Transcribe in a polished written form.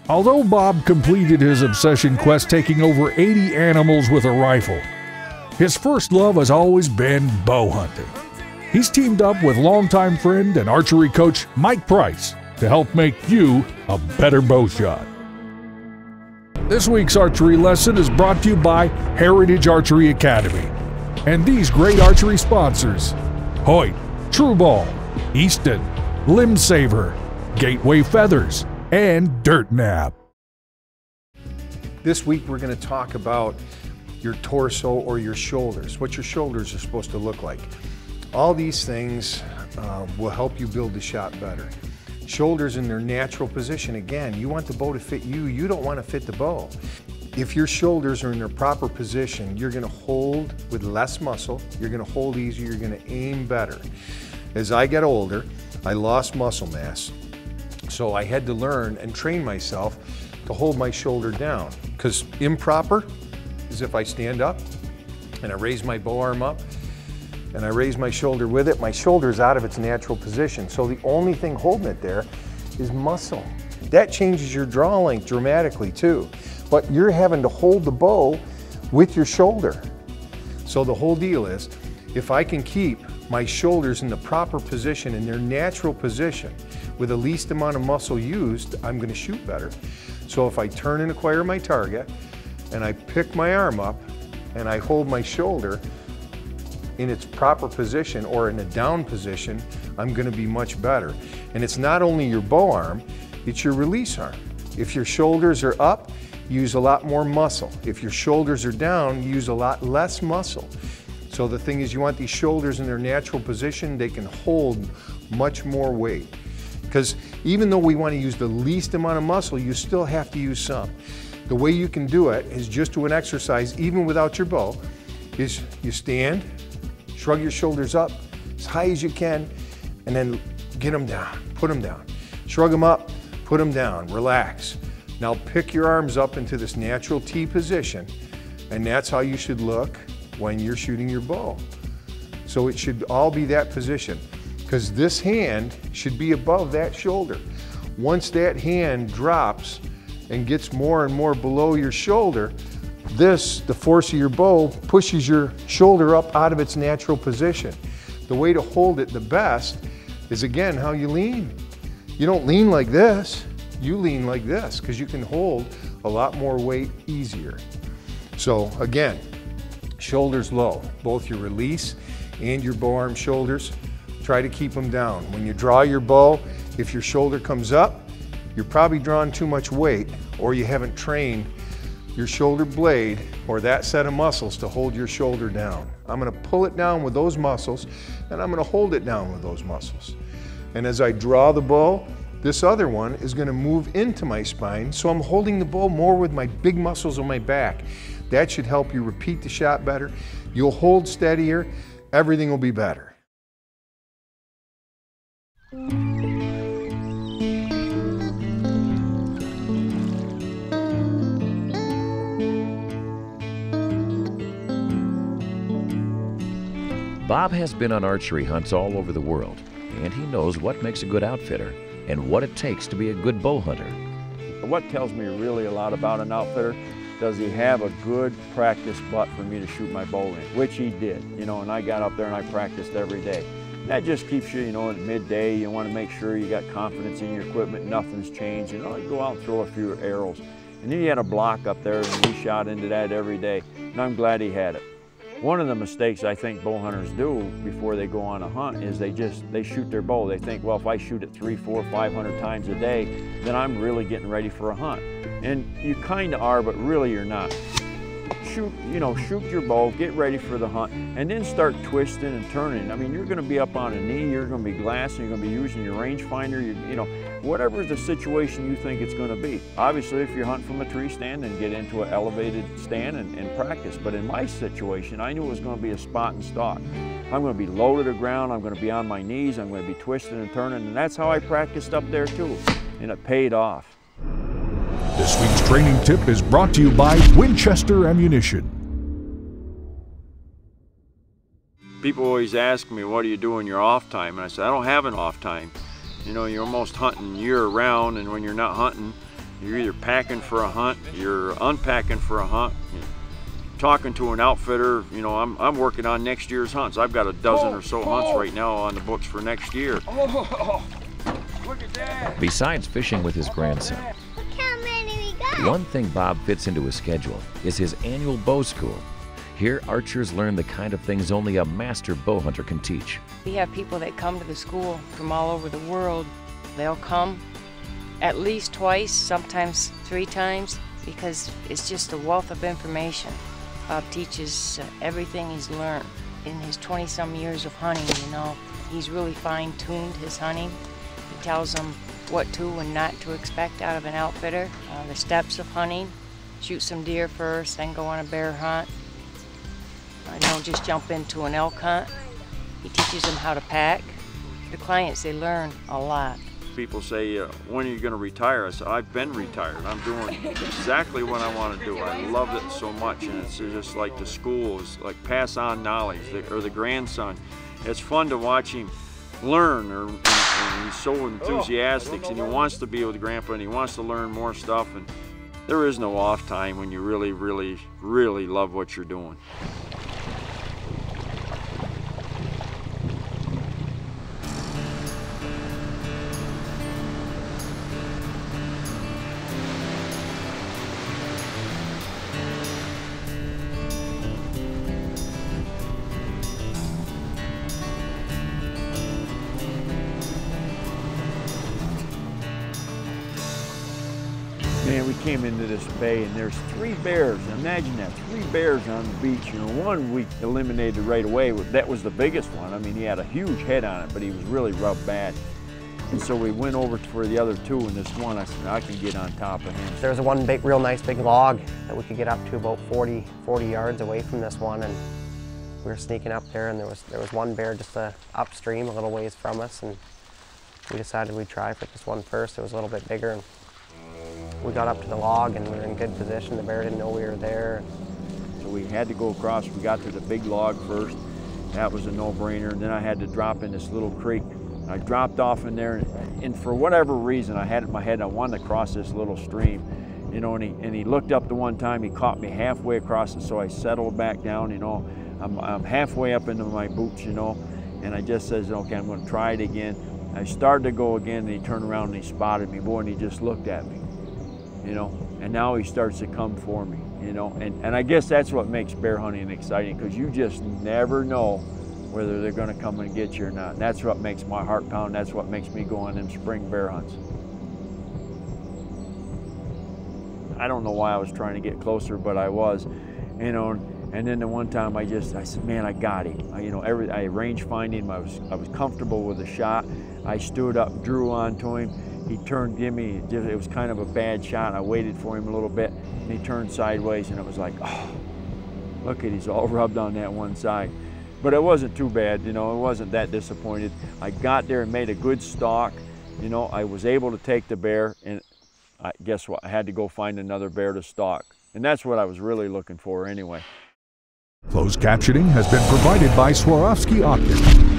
Although Bob completed his obsession quest taking over 80 animals with a rifle, his first love has always been bow hunting. He's teamed up with longtime friend and archery coach Mike Price to help make you a better bow shot. This week's archery lesson is brought to you by Heritage Archery Academy and these great archery sponsors: Hoyt, True Ball, Easton, Limb Saver, Gateway Feathers, and Dirt Nap. This week we're going to talk about your torso or your shoulders, what your shoulders are supposed to look like. All these things will help you build the shot better. Shoulders in their natural position. Again, you want the bow to fit you. You don't want to fit the bow. If your shoulders are in their proper position, you're going to hold with less muscle. You're going to hold easier. You're going to aim better. As I got older, I lost muscle mass. So I had to learn and train myself to hold my shoulder down, because improper is if I stand up and I raise my bow arm up and I raise my shoulder with it, my shoulder's out of its natural position. So the only thing holding it there is muscle. That changes your draw length dramatically too. But you're having to hold the bow with your shoulder. So the whole deal is, if I can keep my shoulders in the proper position, in their natural position, with the least amount of muscle used, I'm going to shoot better. So if I turn and acquire my target, and I pick my arm up, and I hold my shoulder in its proper position or in a down position, I'm going to be much better. And it's not only your bow arm, it's your release arm. If your shoulders are up, use a lot more muscle. If your shoulders are down, use a lot less muscle. So the thing is, you want these shoulders in their natural position. They can hold much more weight. Because even though we want to use the least amount of muscle, you still have to use some. The way you can do it is just do an exercise, even without your bow, is you stand, shrug your shoulders up as high as you can, and then get them down, put them down. Shrug them up, put them down, relax. Now pick your arms up into this natural T position, and that's how you should look when you're shooting your bow. So it should all be that position, because this hand should be above that shoulder. Once that hand drops and gets more and more below your shoulder, the force of your bow pushes your shoulder up out of its natural position. The way to hold it the best is, again, how you lean. You don't lean like this, you lean like this, because you can hold a lot more weight easier. So again, shoulders low, both your release and your bow arm shoulders. Try to keep them down. When you draw your bow, if your shoulder comes up, you're probably drawing too much weight, or you haven't trained your shoulder blade or that set of muscles to hold your shoulder down. I'm going to pull it down with those muscles, and I'm going to hold it down with those muscles. And as I draw the bow, this other one is going to move into my spine, so I'm holding the bow more with my big muscles on my back. That should help you repeat the shot better. You'll hold steadier, everything will be better. Bob has been on archery hunts all over the world, and he knows what makes a good outfitter and what it takes to be a good bow hunter. What tells me really a lot about an outfitter, does he have a good practice butt for me to shoot my bow in, which he did, and I got up there and I practiced every day. That just keeps you, at midday, you want to make sure you got confidence in your equipment, nothing's changed, you go out and throw a few arrows. And then he had a block up there and he shot into that every day, and I'm glad he had it. One of the mistakes I think bow hunters do before they go on a hunt is they shoot their bow. They think, well, if I shoot it 300, 400, 500 times a day, then I'm really getting ready for a hunt. And you kind of are, but really you're not. Shoot your bow, get ready for the hunt, and then start twisting and turning. I mean, you're going to be up on a knee, you're going to be glassing, you're going to be using your rangefinder, whatever the situation you think it's going to be. Obviously, if you're hunting from a tree stand, then get into an elevated stand and practice. But in my situation, I knew it was going to be a spot and stalk. I'm going to be low to the ground, I'm going to be on my knees, I'm going to be twisting and turning, and that's how I practiced up there too, and it paid off. This week's training tip is brought to you by Winchester Ammunition. People always ask me, what do you do in your off time? And I said, I don't have an off time. You're almost hunting year round, and when you're not hunting, You're either packing for a hunt, you're unpacking for a hunt. Talking to an outfitter, you know, I'm working on next year's hunts. I've got a dozen or so hunts right now on the books for next year. Look at that. Besides fishing with his grandson, Look how many we got. one thing Bob fits into his schedule is his annual bow school. Here, archers learn the kind of things only a master bow hunter can teach. We have people that come to the school from all over the world. They'll come at least twice, sometimes 3 times, because it's just a wealth of information. Bob teaches everything he's learned in his 20-some years of hunting, you know. He's really fine-tuned his hunting. He tells them what to and not to expect out of an outfitter, the steps of hunting, shoot some deer first, then go on a bear hunt. Don't just jump into an elk hunt. He teaches them how to pack. The clients, they learn a lot. People say, when are you going to retire? I said, I've been retired. I'm doing exactly what I want to do. I love it so much, and it's just like the school is like pass on knowledge, or the grandson. It's fun to watch him learn, and he's so enthusiastic, and he wants to be with Grandpa, and he wants to learn more stuff. And there is no off time when you really, really, really love what you're doing. Man, we came into this bay and there's 3 bears. Imagine that, 3 bears on the beach. You know, one we eliminated right away. That was the biggest one. I mean, he had a huge head on it, but he was really rubbed bad. And so we went over for the other 2, and this one, I said, I can get on top of him. There was one big, real nice big log that we could get up to about 40 yards away from this one, and we were sneaking up there, and there was one bear just upstream a little ways from us, and we decided we'd try for this one first. It was a little bit bigger, and we got up to the log and we were in good position. The bear didn't know we were there. So we had to go across. We got to the big log first. That was a no-brainer. And then I had to drop in this little creek. I dropped off in there, and for whatever reason, I had it in my head I wanted to cross this little stream. You know, and he looked up the one time, he caught me halfway across it, so I settled back down, you know. I'm halfway up into my boots, you know, and I just says, okay, I'm gonna try it again. I started to go again, and he turned around and he spotted me, boy, and he just looked at me. You know, and now he starts to come for me, you know, and I guess that's what makes bear hunting exciting, because you just never know whether they're going to come and get you or not. And that's what makes my heart pound. That's what makes me go on them spring bear hunts. I don't know why I was trying to get closer, but I was, you know. And then the one time I said, man, I got him. I range finding. I was comfortable with the shot. I stood up, drew onto him. He turned, it was kind of a bad shot. I waited for him a little bit, and he turned sideways, and it was like, oh, look at, he's all rubbed on that one side. But it wasn't too bad, you know, I wasn't that disappointed. I got there and made a good stalk. You know, I was able to take the bear, and guess what? I had to go find another bear to stalk. And that's what I was really looking for anyway. Closed captioning has been provided by Swarovski Optics.